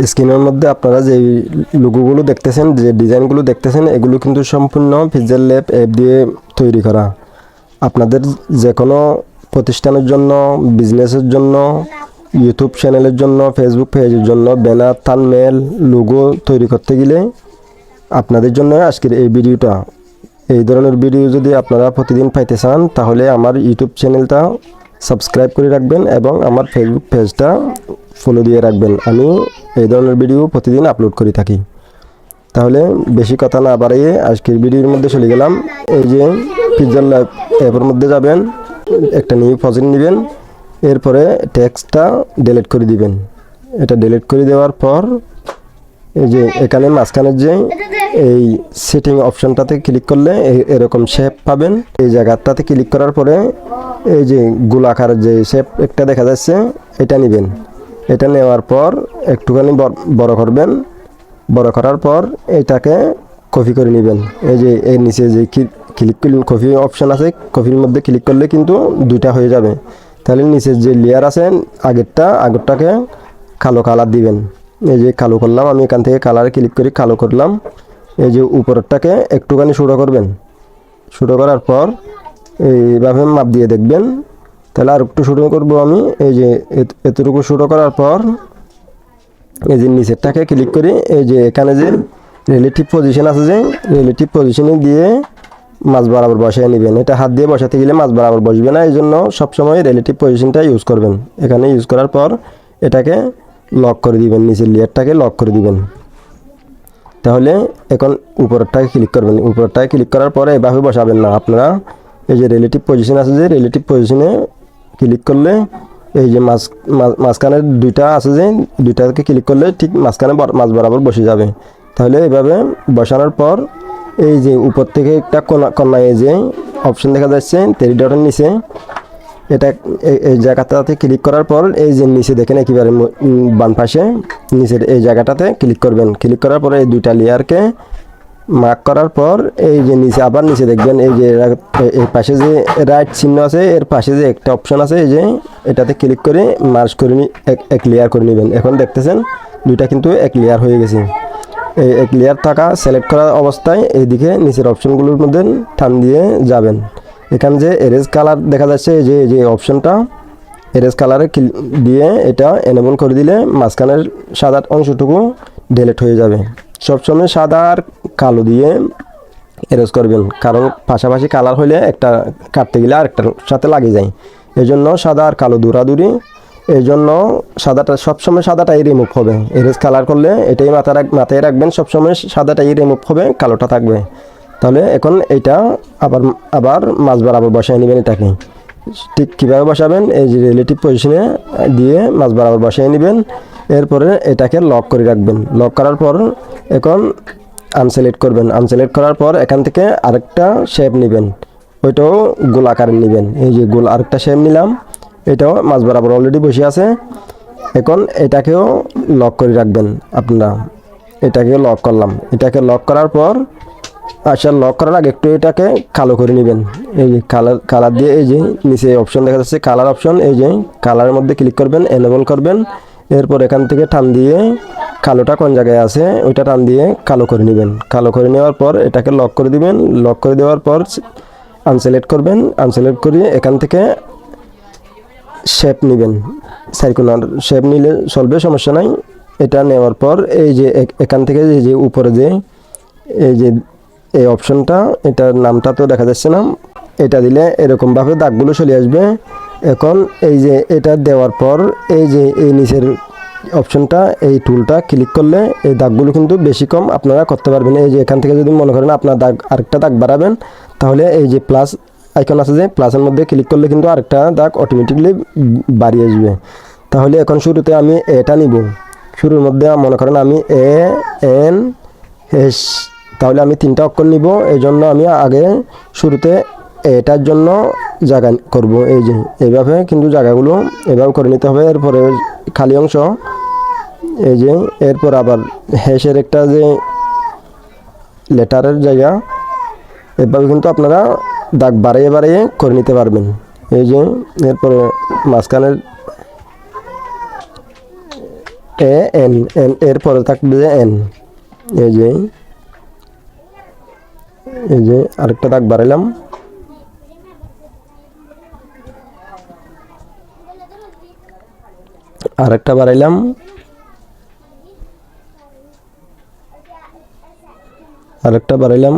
স্ক্রিনের মধ্যে আপনারা যে লোগোগুলো দেখতেছেন, যে ডিজাইনগুলো দেখতেছেন, এগুলো কিন্তু সম্পূর্ণ পিক্সেল ল্যাব অ্যাপ দিয়ে তৈরি করা। আপনাদের যে কোনো প্রতিষ্ঠানের জন্য, বিজনেসের জন্য, ইউটিউব চ্যানেলের জন্য, ফেসবুক পেজের জন্য ব্যানার, থাম্বনেল, লোগো তৈরি করতে গেলে আপনাদের জন্য আজকের এই ভিডিওটা। এই ধরনের ভিডিও যদি আপনারা প্রতিদিন পাইতে চান তাহলে আমার ইউটিউব চ্যানেলটা সাবস্ক্রাইব করে রাখবেন এবং আমার ফেসবুক পেজটা ফলো দিয়ে রাখবেন। আমি এই ধরনের ভিডিও প্রতিদিন আপলোড করে থাকি। তাহলে বেশি কথা না বাড়িয়ে আজকের ভিডিওর মধ্যে চলে গেলাম। এই যে পিক্সেল ল্যাব অ্যাপের মধ্যে যাবেন, একটা নিউ প্রজেক্ট নেবেন, এরপরে টেক্সটটা ডিলিট করে দিবেন। এটা ডিলিট করে দেওয়ার পর এই যে এখানে মাঝখানের যে এই সেটিং অপশনটাতে ক্লিক করলে এরকম শেপ পাবেন। এই জায়গাটাতে ক্লিক করার পরে এই যে গোলাকার যে শেপ একটা দেখা যাচ্ছে, এটা নেবেন। এটা নেওয়ার পর একটুখানি বড় করবেন। বড় করার পর এটাকে কপি করে নেবেন। এই যে এর নিচে যে ক্লিক করলেন কপি অপশন আছে, কপির মধ্যে ক্লিক করলে কিন্তু দুইটা হয়ে যাবে। তাহলে নিচের যে লেয়ার আছে আগেরটাকে কালো কালার দিবেন। এই যে কালো করলাম, আমি এখান থেকে কালারে ক্লিক করে কালো করলাম। এই যে উপরেরটাকে একটুখানি ছোটো করবেন। ছোটো করার পর এইভাবে মাপ দিয়ে দেখবেন। তাহলে আর একটু ছোটো করবো আমি। এই যে এতটুকু ছোটো করার পর এই যে নিচেরটাকে ক্লিক করি। এই যে এখানে যে রিলেটিভ পজিশন আছে, যে রিলেটিভ পজিশনে দিয়ে মাছ বরাবর বসায় নেবেন। এটা হাত দিয়ে বসাতে গেলে মাছ বরাবর বসবে না, এই জন্য সবসময় রিলেটিভ পজিশনটা ইউজ করবেন। এখানে ইউজ করার পর এটাকে লক করে দিবেন, নিচের লেয়ারটাকে লক করে দিবেন। তাহলে এখন উপরেরটাকে ক্লিক করবেন। উপরেরটাকে ক্লিক করার পরে এভাবে বসাবেন না আপনারা। এই যে রিলেটিভ পজিশন আছে, যে রিলেটিভ পজিশনে ক্লিক করলে এই যে মাঝখানের দুইটা আছে, যে দুইটাকে ক্লিক করলে ঠিক মাঝখানে মাছ বরাবর বসে যাবে। তাহলে এভাবে বসানোর পর এই যে উপর থেকে একটা কর্নার এই যে অপশন দেখা যাচ্ছে 3 ডটের নিচে, এটা এই জায়গাটাতে ক্লিক করার পর এই যে নিচে দেখেন একেবারে বাম পাশে নিচের এই জায়গাটাতে ক্লিক করবেন। ক্লিক করার পরে এই দুইটা লেয়ারকে মার্ক করার পর এই যে নিচে আবার নিচে দেখবেন এই যে এই পাশে যে রাইট চিহ্ন আছে, এর পাশে যে একটা অপশন আছে, এই যে এটাতে ক্লিক করে মার্জ করে এক লেয়ার করে নেবেন। এখন দেখতেছেন দুইটা কিন্তু এক লেয়ার হয়ে গেছে। এই এক লেয়ার থাকা সিলেক্ট করা অবস্থায় এইদিকে নিচের অপশনগুলোর মধ্যে টান দিয়ে যাবেন। এখানে যে এরেজ কালার দেখা যাচ্ছে, এই যে অপশনটা এরেজ কালারে দিয়ে এটা এনেবল করে দিলে মাঝখানের সাদা অংশটুকু ডিলিট হয়ে যাবে। সবসময় সাদা আর কালো দিয়ে এরেজ করবেন, কারণ পাশাপাশি কালার হলে একটা কাটতে গেলে আরেকটার সাথে লাগে যায়। এই জন্য সাদা আর কালো দৌড়াদৌড়ি, এই জন্য সাদাটা সবসময় সাদাটাই রিমুভ হবে। এরেজ কালার করলে এটাই মাথায় রাখবেন, সবসময় সাদাটাই রিমুভ হবে, কালোটা থাকবে। তাহলে এখন এইটা আবার মাছ বরাবর বসায় নেবেন। এটাকে ঠিক কীভাবে বসাবেন, এই যে রিলেটিভ পজিশনে দিয়ে মাছ বরাবর বসায় নেবেন। এরপরে এটাকে লক করে রাখবেন। লক করার পর এখন আনসিলেক্ট করবেন। আনসিলেক্ট করার পর এখান থেকে আরেকটা শেপ নেবেন, ওইটাও গোল আকারে নেবেন। এই যে গোল আরেকটা শেপ নিলাম, এটাও মাছ বরাবর অলরেডি বসে আছে। এখন এটাকেও লক করে রাখবেন আপনারা। এটাকে লক করলাম। এটাকে লক করার পর লক করার আগে একটু এটাকে কালো করে নেবেন। এই যে কালার দিয়ে এই যে নিচে অপশন দেখা যাচ্ছে কালার অপশন, এই যে কালারের মধ্যে ক্লিক করবেন, এনেবল করবেন। এরপর এখান থেকে টান দিয়ে কালোটা কোন জায়গায় আছে ওইটা টান দিয়ে কালো করে নেবেন। কালো করে নেওয়ার পর এটাকে লক করে দিবেন। লক করে দেওয়ার পর আনসিলেক্ট করবেন। আনসিলেক্ট করিয়ে এখান থেকে শেপ নেবেন, সার্কুলার শেপ নিলে চলবে, সমস্যা নাই। এটা নেওয়ার পর এই যে এখান থেকে যে উপরে যে এই যে এই অপশনটা, এটার নামটা তো দেখা যাচ্ছে না, এটা দিলে এরকমভাবে দাগগুলো চলে আসবে। এখন এই যে এটা দেওয়ার পর এই যে এই নিচের অপশনটা, এই টুলটা ক্লিক করলে এই দাগগুলো কিন্তু বেশি কম আপনারা করতে পারবেন। এই যে এখান থেকে যদি মনে করেন আপনার আরেকটা দাগ বাড়াবেন, তাহলে এই যে প্লাস আইকন আছে, যে প্লাসের মধ্যে ক্লিক করলে কিন্তু আরেকটা দাগ অটোমেটিকলি বাড়িয়ে আসবে। তাহলে এখন শুরুতে আমি এটা নিব। শুরুর মধ্যে মনে করেন আমি ANS, তাহলে আমি 3টা অক্ষর নিব। এই জন্য আমি আগে শুরুতে এটার জন্য জায়গা করব। এই যে এইভাবে কিন্তু জায়গাগুলো এভাবে করে নিতে হবে। এরপরে খালি অংশ, এই যে এরপর আবার হ্যাশের একটা যে লেটারের জায়গা, এভাবে কিন্তু আপনারা দাগ বাড়িয়ে বাড়িয়ে করে নিতে পারবেন। এই যে এরপরে মাঝখানের এ এন এন এর পরে থাকবে যে এন। এই যে আরেকটা দাগ বাড়াইলাম, আরেকটা বাড়াইলাম, আরেকটা বাড়াইলাম,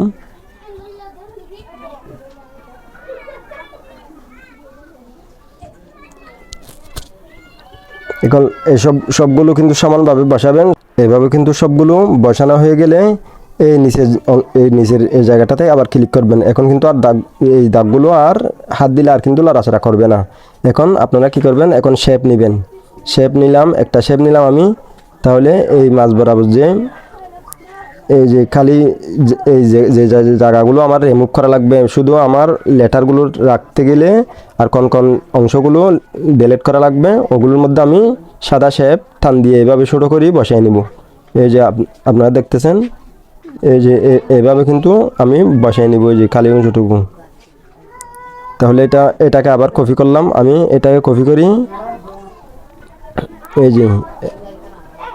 এখন সবগুলো কিন্তু সমানভাবে বসাবেন। এইভাবে কিন্তু সবগুলো বসানো হয়ে গেলে এই নিচের এই জায়গাটাতে আবার ক্লিক করবেন। এখন কিন্তু আর এই দাগগুলো আর হাত দিলে আর কিন্তু লড়াচড়া করবে না। এখন আপনারা কি করবেন, এখন শেপ নেবেন। শেপ নিলাম, একটা শেপ নিলাম আমি। তাহলে এই মাঝ বরাবর এই যে খালি এই যে জায়গাগুলো আমার রিমুভ করা লাগবে, শুধু আমার লেটারগুলো রাখতে গেলে আর কোন অংশগুলো ডিলিট করা লাগবে, ওগুলোর মধ্যে আমি সাদা শেপ টান দিয়ে এভাবে ছোটো করে বসাই নিব। এই যে আপনারা দেখতেছেন, এই যে এভাবে কিন্তু আমি বসাই নিব এই যে খালি অংশটুকু। তাহলে এটাকে আবার কপি করলাম, আমি এটাকে কপি করি, এই যে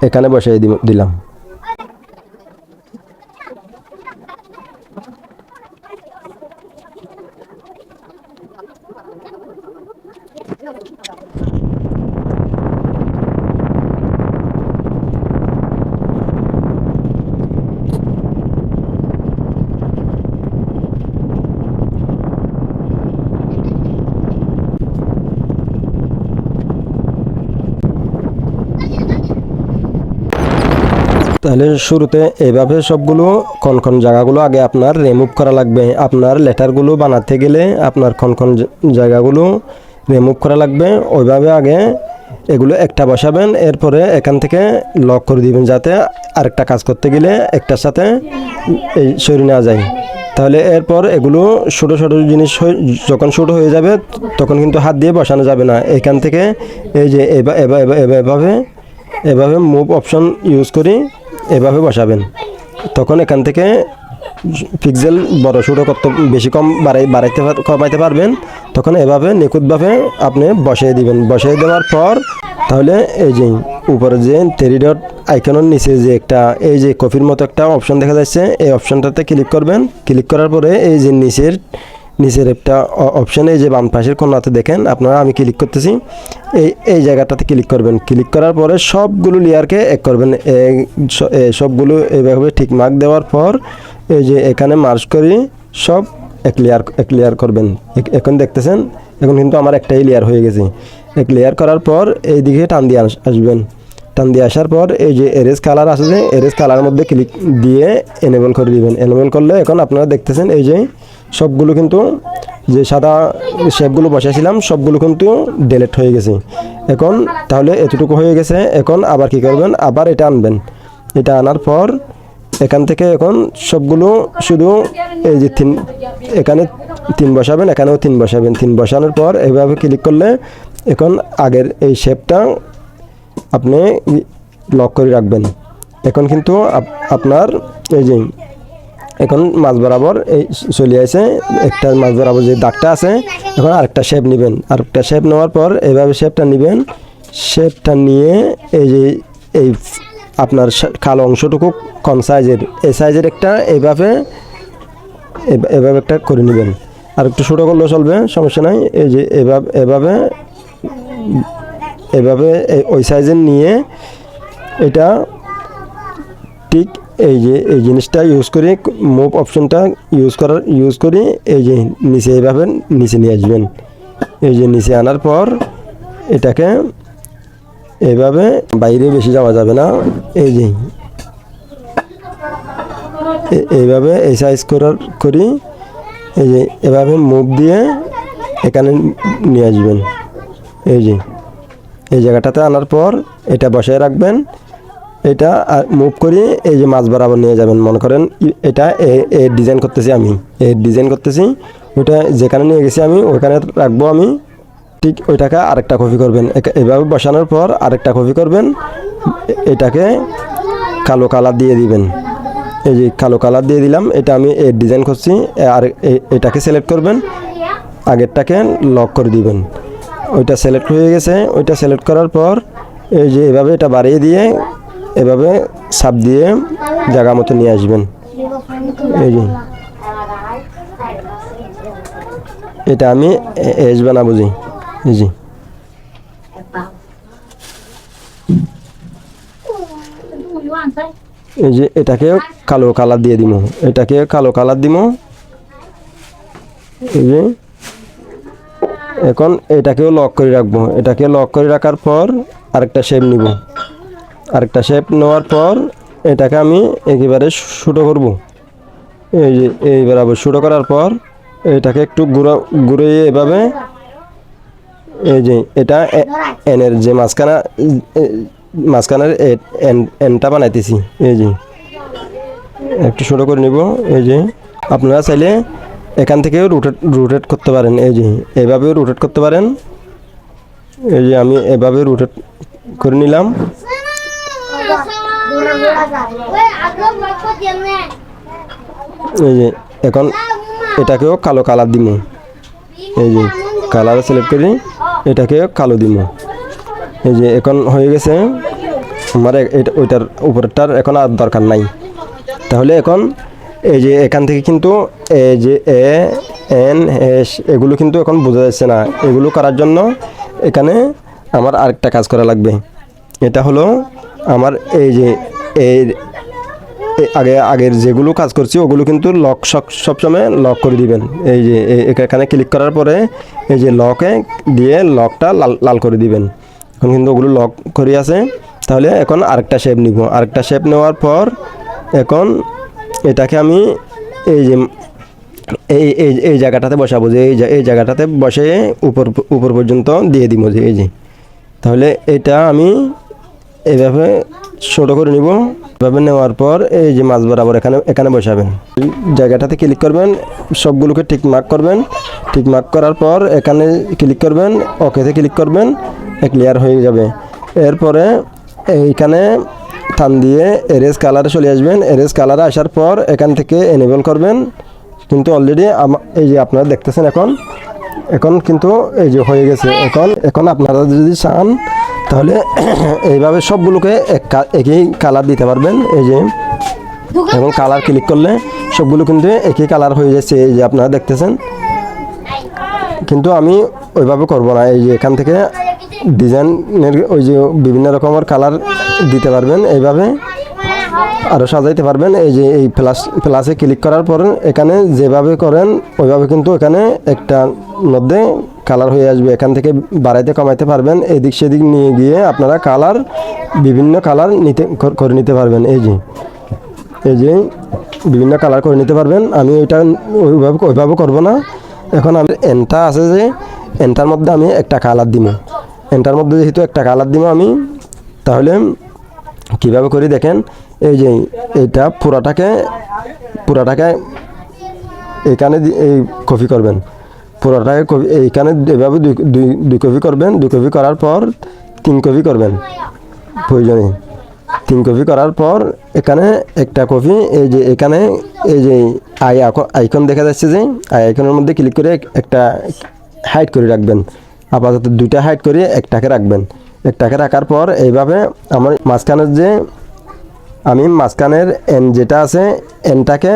এখানে বসাই দিলাম। তাহলে শুরুতে এইভাবে সবগুলো কোন জায়গাগুলো আগে আপনার রিমুভ করা লাগবে। আপনার লেটারগুলো বানাতে গেলে আপনার কোন জায়গাগুলো রিমুভ করা লাগবে, ওইভাবে আগে এগুলো একটা বসাবেন। এরপরে এখান থেকে লক করে দিবেন, যাতে আরেকটা কাজ করতে গেলে একটার সাথে এই সরিয়ে নেওয়া যায়। তাহলে এরপর এগুলো ছোটো ছোটো জিনিস যখন ছোটো হয়ে যাবে তখন কিন্তু হাত দিয়ে বসানো যাবে না। এখান থেকে এই যে এভাবে মুভ অপশন ইউজ করি এভাবে বসাবেন। তখন এখান থেকে পিক্সেল বড় ছোটো করতে বেশি কম কমাইতে পারবেন। তখন এভাবে নিখুঁতভাবে আপনি বসিয়ে দিবেন। বসিয়ে দেওয়ার পর তাহলে এই যে উপরে যে 3 ডট আইকনের নিচে যে একটা এই যে কপির মতো একটা অপশন দেখা যাচ্ছে, এই অপশনটাতে ক্লিক করবেন। ক্লিক করার পরে এই যে নিচের একটা অপশানে এই যে বাম পাশের কোণাতে দেখেন আপনারা, আমি ক্লিক করতেছি, এই জায়গাটাতে ক্লিক করবেন। ক্লিক করার পরে সবগুলো লেয়ারকে এক করবেন। সবগুলো এইভাবে ঠিক মার্ক দেওয়ার পর এই যে এখানে মার্জ করি সব এক লেয়ার করবেন। এখন দেখতেছেন এখন কিন্তু আমার একটাই লেয়ার হয়ে গেছে। এক লেয়ার করার পর এই দিকে টান দিয়ে আসবেন। টান দিয়ে আসার পর এই যে এরেজ কালার আছে, যে এরেজ কালার মধ্যে ক্লিক দিয়ে এনেবল করে দিবেন। এনেবল করলে এখন আপনারা দেখতেছেন এই যে সবগুলো কিন্তু যে সাদা শেপগুলো বসাইছিলাম সবগুলো কিন্তু ডিলিট হয়ে গেছে। এখন তাহলে এতটুকু হয়ে গেছে। এখন আবার কি করবেন, আবার এটা আনবেন। এটা আনার পর এখান থেকে এখন সবগুলো শুধু এই যে এখানে 3 বসাবেন, এখানেও 3 বসাবেন। 3 বসানোর পর এইভাবে ক্লিক করলে এখন আগের এই শেপটা আপনি লক করে রাখবেন। এখন কিন্তু আপনার এই যে এখন মাঝ বরাবর এই চলে আসে একটা মাঝ বরাবর যে দাগটা আছে, এখন আরেকটা শেপ নেবেন। আরেকটা শেপ নেওয়ার পর এইভাবে শেপটা নেবেন। শেপটা নিয়ে এই যে এই আপনার কালো অংশটুকু কম সাইজের, এই সাইজের একটা এইভাবে একটা করে নেবেন। আর একটু ছোটো করলেও চলবে, সমস্যা নাই। এই যে এভাবে ওই সাইজের নিয়ে এটা ঠিক এই যে এই জিনিসটা ইউজ করি, মুভ অপশনটা ইউজ করি এই যে নিচে এইভাবে নিচে নিয়ে আসবেন। এই যে নিচে আনার পর এটাকে এইভাবে বাইরে বেশি যাওয়া যাবে না, এই যে এইভাবে এই সাইজ করি এই যে এভাবে মুভ দিয়ে এখানে নিয়ে আসবেন। এই যে এই জায়গাটাতে আনার পর এটা বসায় রাখবেন। এটা মুভ করি এই যে মাঝ বরাবর নিয়ে যাবেন। মনে করেন এটা ডিজাইন করতেছি, আমি ডিজাইন করতেছি, ওইটা যেখানে নিয়ে গেছি আমি ওইখানে রাখবো আমি। ঠিক ওইটাকে আরেকটা কপি করবেন। এভাবে বসানোর পর আরেকটা কপি করবেন, এটাকে কালো কালার দিয়ে দিবেন। এই যে কালো কালার দিয়ে দিলাম, এটা আমি ডিজাইন করছি। আর এটাকে সিলেক্ট করবেন, আগেরটাকে লক করে দিবেন। ওইটা সিলেক্ট হয়ে গেছে। ওইটা সিলেক্ট করার পর এই যে এভাবে এটা বাড়িয়ে দিয়ে এভাবে চাপ দিয়ে জায়গা মতো নিয়ে আসবেন। এই যে এটা আমি এজ বানাবো জি। এই যে এই যে এটাকে কালো কালার দিয়ে দিব, এটাকে কালো কালার দিব। এই যে এখন এটাকেও লক করে রাখবো, এটাকে লক করে রাখার পর আরেকটা শেপ নিব, আরেকটা শেপ নেওয়ার পর এটাকে আমি একেবারে ছোটো করব। এই যে এইবার আবার ছোটো করার পর এটাকে একটু ঘুরিয়ে এভাবে, এই যে এটা এনের যে মাঝখানের এনটা বানাইতেছি। এই যে একটু ছোটো করে নিব। এই যে আপনারা চাইলে এখান থেকেও রোটেট করতে পারেন, এই যে এভাবেও রোটেট করতে পারেন। এই যে আমি এভাবে রোটেট করে নিলাম। এই যে এখন এটাকেও কালো কালার দিব। এই যে কালার সিলেক্ট করি, এটাকেও কালো দিব। এই যে এখন হয়ে গেছে আমার ওইটার উপরেরটার এখন আর দরকার নাই। তাহলে এখন এই যে এখান থেকে কিন্তু এই যে এ এন এস এগুলো কিন্তু এখন বোঝা যাচ্ছে না। এগুলো করার জন্য এখানে আমার আরেকটা কাজ করা লাগবে। এটা হলো আমার এই যে আগের যেগুলো কাজ করছি ওগুলো কিন্তু লক সবসময় লক করে দিবেন। এই যে এখানে ক্লিক করার পরে এই যে লকে দিয়ে লকটা লাল করে দিবেন। এখন কিন্তু ওগুলো লক করে আছে। তাহলে এখন আরেকটা শেপ নিব, আরেকটা শেপ নেওয়ার পর এখন এটাকে আমি এই যে এই জায়গাটাতে বসাবো, যে এই জায়গাটাতে বসে উপর পর্যন্ত দিয়ে দিব। যে এই যে তাহলে এটা আমি এইভাবে ছোটো করে নিব। এভাবে নেওয়ার পর এই যে মাছ বরাবর এখানে বসাবেন। জায়গাটাতে ক্লিক করবেন, সবগুলোকে টিক মার্ক করবেন। টিক মার্ক করার পর এখানে ক্লিক করবেন, ওকেতে ক্লিক করবেন, ক্লিয়ার হয়ে যাবে। এরপরে এইখানে টান দিয়ে এরেজ কালারে চলে আসবেন। এরেজ কালারে আসার পর এখান থেকে এনেবল করবেন। কিন্তু অলরেডি এই যে আপনারা দেখতেছেন এখন কিন্তু এই যে হয়ে গেছে। এখন আপনারা যদি চান তাহলে এইভাবে সবগুলোকে একই কালার দিতে পারবেন। এই যে এখন কালার ক্লিক করলে সবগুলো কিন্তু একই কালার হয়ে যাচ্ছে, এই যে আপনারা দেখতেছেন। কিন্তু আমি ওইভাবে করব না। এই যে এখান থেকে ডিজাইনের ওই যে বিভিন্ন রকমের কালার দিতে পারবেন, এইভাবে আরও সাজাইতে পারবেন। এই যে এই প্লাসে ক্লিক করার পর এখানে যেভাবে করেন ওইভাবে কিন্তু এখানে একটা মধ্যে কালার হয়ে আসবে। এখান থেকে বাড়াইতে কমাইতে পারবেন, এদিক সেদিক নিয়ে গিয়ে আপনারা কালার বিভিন্ন কালার করে নিতে পারবেন। এই যে বিভিন্ন কালার করে নিতে পারবেন। আমি ওইটা ওইভাবে করব না। এখন আমি এনটা আছে যে এনটার মধ্যে আমি একটা কালার দিব। এনটার মধ্যে যেহেতু একটা কালার দিব আমি, তাহলে কীভাবে করি দেখেন। এই যে এইটা পুরাটাকে এইখানে এই কপি করবেন, পুরোটাকে এইখানে এভাবে দুই কপি করবেন। 2 কপি করার পর 3 কপি করবেন প্রয়োজনে। 3 কপি করার পর এখানে একটা কপি, এই যে এখানে এই যে আইকন দেখা যাচ্ছে, যে আইকনের মধ্যে ক্লিক করে একটা হাইড করে রাখবেন। আপাতত 2টা হাইড করে একটাকে রাখবেন। একটাকে রাখার পর এইভাবে আমার মাঝখানের এন যেটা আছে এনটাকে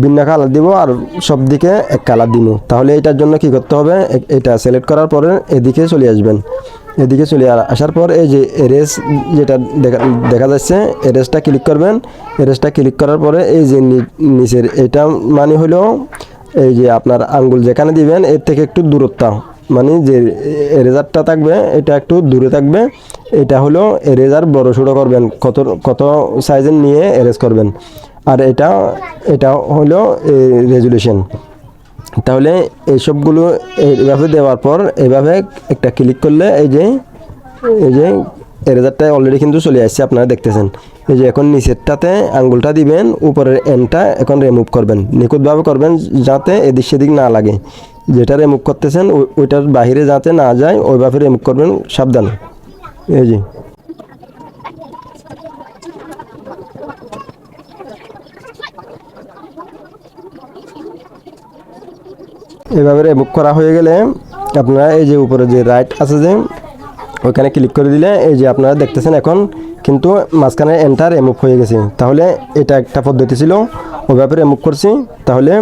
ভিন্ন কালার দিব আর সব দিকে এক কালার দিব। তাহলে এটার জন্য কি করতে হবে, এটা সিলেক্ট করার পরে এদিকে চলে আসবেন। এদিকে চলে আসার পর এই যে এরেজ যেটা দেখা যাচ্ছে, এরেজটা ক্লিক করবেন। এরেজটা ক্লিক করার পরে এই যে নিচের এটা মানে হলো এই যে আপনার আঙ্গুল যেখানে দিবেন এর থেকে একটু দূরত্ব, মানে যে এরেজারটা থাকবে এটা একটু দূরে থাকবে। এটা হলো এরেজার বড় ছোটো করবেন, কত সাইজের নিয়ে এরেজ করবেন। আর এটা হলো রেজুলেশন। তাহলে এইসবগুলো এইভাবে দেওয়ার পর এইভাবে একটা ক্লিক করলে এই যে এরেজারটা অলরেডি কিন্তু চলে আসছে, আপনারা দেখতেছেন। এই যে এখন নিচেরটাতে আঙ্গুলটা দিবেন, উপরের এন্ডটা এখন রিমুভ করবেন, নিখুঁতভাবে করবেন যাতে এদিক সেদিক না লাগে। যেটা রিমুভ করতেছেন ওইটার বাহিরে যাতে না যায় ওইভাবে রিমুভ করবেন সাবধানে। এই যে এভাবে রিমুভ করা হয়ে গেলে আপনারা এই যে উপরে যে রাইট আছে যে ওইখানে ক্লিক করে দিলে এই যে আপনারা দেখতেছেন এখন কিন্তু মাঝখানে এন্টার রিমুভ হয়ে গেছে। তাহলে এটা একটা পদ্ধতি ছিল, ওইভাবে রিমুভ করছি। তাহলে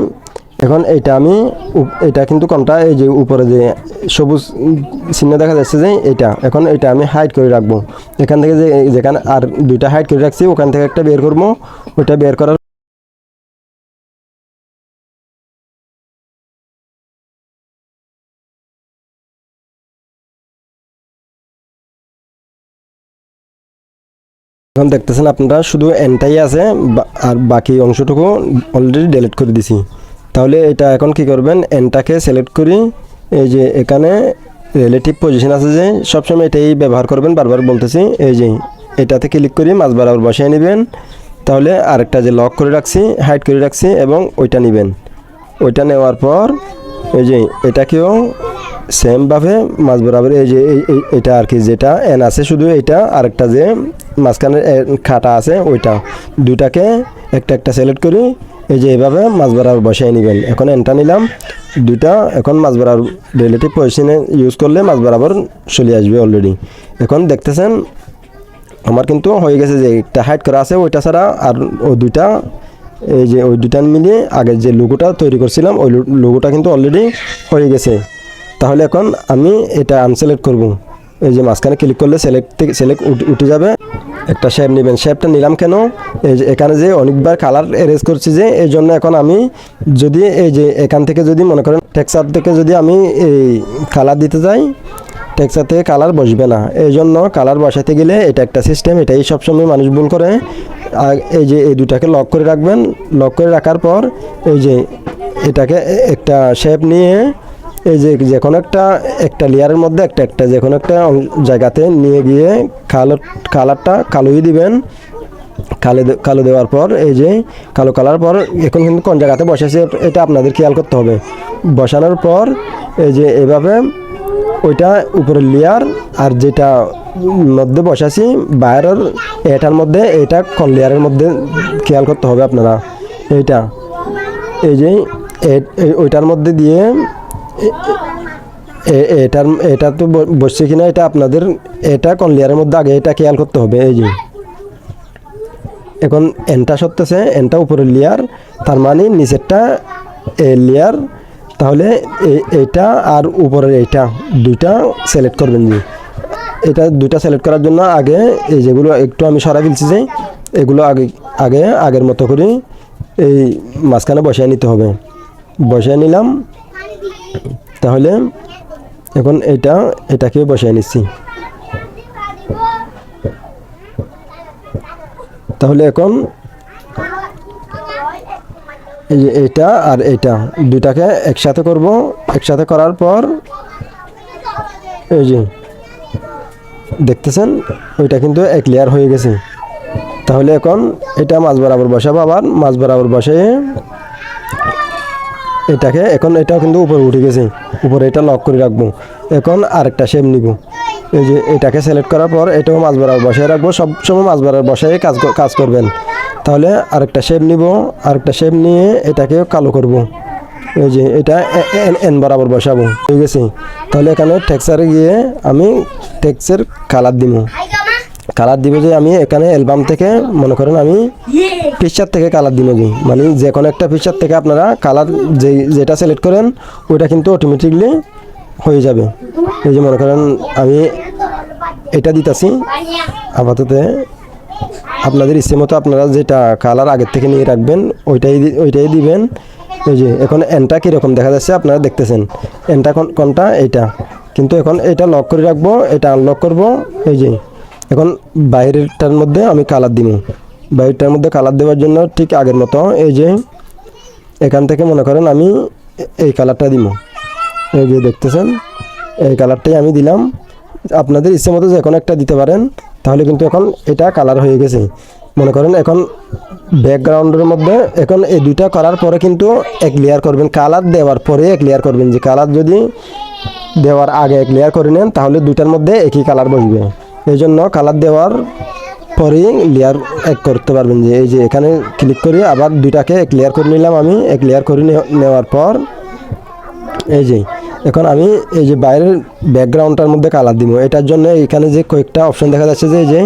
এখন এইটা আমি এটা কিন্তু কোনটা, এই যে উপরে যে সবুজ চিহ্ন দেখা যাচ্ছে যে এটা, এখন এটা আমি হাইড করে রাখবো। এখান থেকে যেখানে আর দুইটা হাইড করে রাখছি ওখান থেকে একটা বের করবো। ওইটা বের করার এখন দেখতেছেন আপনারা শুধু এনটাই আছে, আর বাকি অংশটুকু অলরেডি ডিলিট করে দিছি। তাহলে এটা এখন কি করবেন, এনটাকে সিলেক্ট করি, এই যে এখানে রিলেটিভ পজিশন আছে যে সবসময় এটাই ব্যবহার করবেন, বারবার বলতেছি। এই যে এটাতে ক্লিক করি মাঝ বরাবর বসায় নেবেন। তাহলে আরেকটা যে লক করে রাখছি, হাইড করে রাখছি, এবং ওইটা নেবেন। ওইটা নেওয়ার পর এই যে এটাকেও সেমভাবে মাঝ বরাবর এই যে এটা আর কি, যেটা এন আছে শুধু এটা, আরেকটা যে মাঝখানে খাটা আছে ওইটা, দুইটাকে একটা একটা সিলেক্ট করি। এই যে এইভাবে মাঝ বরাবর বসাই নেবেন। এখন এনটা নিলাম দুইটা, এখন মাঝ বরাবর রিলেটিভ পজিশনে ইউজ করলে মাঝ বরাবর চলে আসবে অলরেডি। এখন দেখতেছেন আমার কিন্তু হয়ে গেছে, যে একটা হাইড করা আছে ওইটা ছাড়া, আর ওই দুইটা এই যে ওই দুইটা মিলিয়ে আগের যে লোগোটা তৈরি করছিলাম ওই লোগোটা কিন্তু অলরেডি হয়ে গেছে। তাহলে এখন আমি এটা আনসিলেক্ট করব। এই যে মাঝখানে ক্লিক করলে সিলেক্ট উঠে যাবে। একটা শেপ নেবেন, শেপটা নিলাম কেন, এই যে এখানে যে অনেকবার কালার এরেজ করছি যে এই জন্য এখন আমি যদি এই যে এখান থেকে যদি মনে করেন টেক্সচার থেকে যদি আমি এই কালার দিতে যাই, টেক্সচার থেকে কালার বসবে না। এই জন্য কালার বসাতে গেলে এটা একটা সিস্টেম, এটাই সবসময় মানুষ ভুল করে। আর এই যে এই দুটাকে লক করে রাখবেন, লক করে রাখার পর এই যে এটাকে একটা শেপ নিয়ে এই যে কোনো একটা লেয়ারের মধ্যে একটা যে কোনো একটা জায়গাতে নিয়ে গিয়ে কালারটা কালোই দিবেন। কালো দেওয়ার পর এই যে কালো কালার পর এখন কিন্তু কোন জায়গাতে বসেছে এটা আপনাদের খেয়াল করতে হবে। বসানোর পর এই যে এভাবে ওইটা উপরের লেয়ার, আর যেটা মধ্যে বসাছি বাইরের এটার মধ্যে, এটা কোন লেয়ারের মধ্যে খেয়াল করতে হবে আপনারা। এইটা এই যে ওইটার মধ্যে দিয়ে এটা তো বসছে কিনা এটা আপনাদের, এটা কোন লেয়ারের মধ্যে আগে এটা খেয়াল করতে হবে। এই যে এখন এনটা সরতেছে, এনটা উপরের লেয়ার, তার মানে নিচেরটা লেয়ার। তাহলে এইটা আর উপরের এইটা দুইটা সিলেক্ট করবেন। যে এটা দুইটা সিলেক্ট করার জন্য আগে এই যেগুলো একটু আমি সরা ফেলছি যে এগুলো আগের মতো করে এই মাঝখানে বসায় নিতে হবে। বসায় নিলাম। তাহলে এখন এটাকে বসায় নিচ্ছি। তাহলে এখন এই যে এইটা আর এইটা দুইটাকে একসাথে করব। একসাথে করার পর এই যে দেখতেছেন ওইটা কিন্তু এক লেয়ার হয়ে গেছে। তাহলে এখন এটা মাঝ বরাবর বসাবো, আবার মাঝ বরাবর বসিয়ে এটাকে, এখন এটাও কিন্তু উপরে উঠে গেছে, উপরে এটা লক করে রাখবো। এখন আরেকটা শেপ নিব। এই যে এটাকে সিলেক্ট করার পর এটাও মাঝ বরাবর বসায় রাখবো, সব সময় মাঝ বরাবর বসায় কাজ করবেন। তাহলে আরেকটা শেপ নিব, আরেকটা শেপ নিয়ে এটাকে কালো করব। এই যে এটা এন বরাবর বসাবো, হয়ে গেছে। তাহলে এখানে টেক্সচারে গিয়ে আমি টেক্সচার কালার দিব যে আমি এখানে অ্যালবাম থেকে মনে করেন আমি পিকচার থেকে কালার দিব, যে মানে যে কোনো একটা পিকচার থেকে আপনারা কালার যেটা সিলেক্ট করেন ওইটা কিন্তু অটোমেটিকলি হয়ে যাবে। এই যে মনে করেন আমি এটা দিতেছি আপাতত, আপনাদের ইচ্ছে মতো আপনারা যেটা কালার আগের থেকে নিয়ে রাখবেন ওইটাই দিবেন। এই যে এখন এনটা কীরকম দেখা যাচ্ছে আপনারা দেখতেছেন, এনটা কোনটা এইটা, কিন্তু এখন এটা লক করে রাখবো, এটা আনলক করব। এই যে এখন বাইরেরটার মধ্যে আমি কালার দিব। বাইরেরটার মধ্যে কালার দেওয়ার জন্য ঠিক আগের মতো এই যে এখান থেকে মনে করেন আমি এই কালারটা দিব। এই যে দেখতেছেন এই কালারটাই আমি দিলাম। আপনাদের ইচ্ছে মতো যে কোনো একটা দিতে পারেন। তাহলে কিন্তু এখন এটা কালার হয়ে গেছে। মনে করেন এখন ব্যাকগ্রাউন্ডের মধ্যে এখন এই দুইটা করার পরে কিন্তু এক লেয়ার করবেন, কালার দেওয়ার পরে এক লেয়ার করবেন। যে কালার যদি দেওয়ার আগে এক লেয়ার করে নেন তাহলে দুইটার মধ্যে একই কালার বসবে। এই জন্য কালার দেওয়ার পরেই লেয়ার এক করতে পারবেন। যে এই যে এখানে ক্লিক করি আবার দুইটাকে এক লেয়ার করে নিলাম আমি। এক লেয়ার করে নেওয়ার পর এই যে এখন আমি এই যে বাইরের ব্যাকগ্রাউন্ডটার মধ্যে কালার দিব, এটার জন্য এখানে যে কয়েকটা অপশন দেখা যাচ্ছে যে এই যে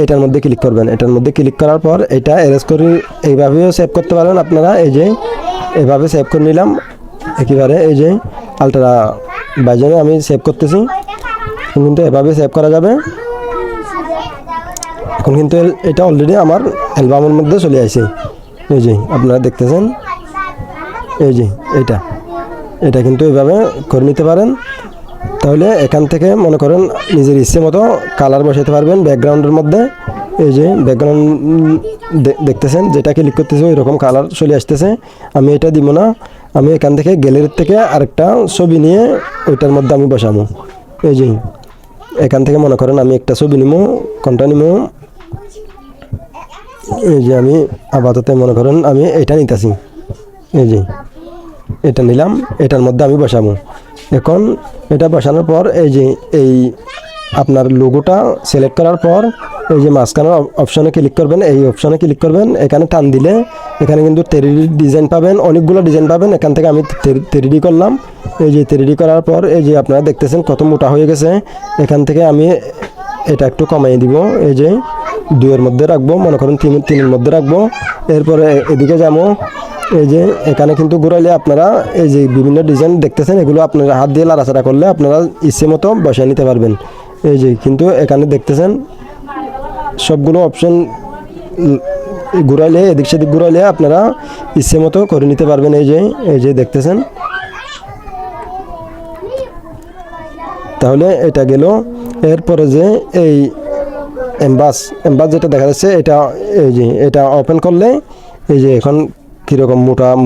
এটার মধ্যে ক্লিক করবেন। এটার মধ্যে ক্লিক করার পর এটা এরেজ করে এইভাবেও সেভ করতে পারবেন আপনারা। এই যে এভাবে সেভ করে নিলাম একেবারে, এই যে আলট্রা ভাইজনে আমি সেভ করতেছি। এখন কিন্তু এভাবে সেভ করা যাবে। এখন কিন্তু এটা অলরেডি আমার অ্যালবামের মধ্যে চলে আসে। এই যে আপনারা দেখতেছেন, এই যে এটা কিন্তু এইভাবে করে নিতে পারেন। তাহলে এখান থেকে মনে করেন নিজের ইচ্ছে মতো কালার বসাতে পারবেন ব্যাকগ্রাউন্ডের মধ্যে। এই যে ব্যাকগ্রাউন্ড দেখতেছেন, যেটা ক্লিক করতেছে ওই রকম কালার চলে আসতেছে। আমি এটা দিব না, আমি এখান থেকে গ্যালারির থেকে আরেকটা ছবি নিয়ে ওইটার মধ্যে আমি বসাবো। এই যে এখান থেকে মনে করেন আমি একটা ছবি নিব, কোনটা নিব, এই যে আমি আপাতত মনে করেন আমি এটা নিতেছি। এই যে এটা নিলাম, এটার মধ্যে আমি বসাবো। এখন এটা বসানোর পর এই যে এই আপনার লোগোটা সিলেক্ট করার পর এই যে মাঝখানে অপশনে ক্লিক করবেন, এই অপশনে ক্লিক করবেন। এখানে টান দিলে এখানে কিন্তু 3D ডিজাইন পাবেন, অনেকগুলো ডিজাইন পাবেন। এখান থেকে আমি 3D করলাম। এই যে 3D করার পর এই যে আপনারা দেখতেছেন কত মোটা হয়ে গেছে। এখান থেকে আমি এটা একটু কমিয়ে দিব, এই যে 2-এর মধ্যে রাখবো, মনে করেন 3-এর মধ্যে রাখবো। এরপরে এদিকে যাবো, এই যে এখানে কিন্তু ঘুরাইলে আপনারা এই যে বিভিন্ন ডিজাইন দেখতেছেন, এগুলো আপনারা হাত দিয়ে লাড়াচাড়া করলে আপনারা ইচ্ছে মতো বসায় নিতে পারবেন। এই যে কিন্তু এখানে দেখতেছেন সবগুলো অপশন ঘুরাইলে, এদিক সেদিক ঘুরাইলে আপনারা ইচ্ছে মতো করে নিতে পারবেন। এই যে দেখতেছেন। তাহলে এটা গেল। এরপরে যে এই এমবাস যেটা দেখা যাচ্ছে, এই যে এটা ওপেন করলে এই যে এখন কীরকম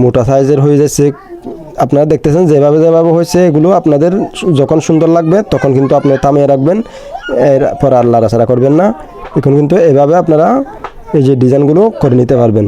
মোটা সাইজের হয়ে যাচ্ছে। আপনারা দেখতেছেন যেভাবে হয়েছে, এগুলো আপনাদের যখন সুন্দর লাগবে তখন কিন্তু আপনি থামিয়ে রাখবেন, এরপর আর লাড়াচাড়া করবেন না। এখন কিন্তু এভাবে আপনারা এই যে ডিজাইনগুলো করে নিতে পারবেন।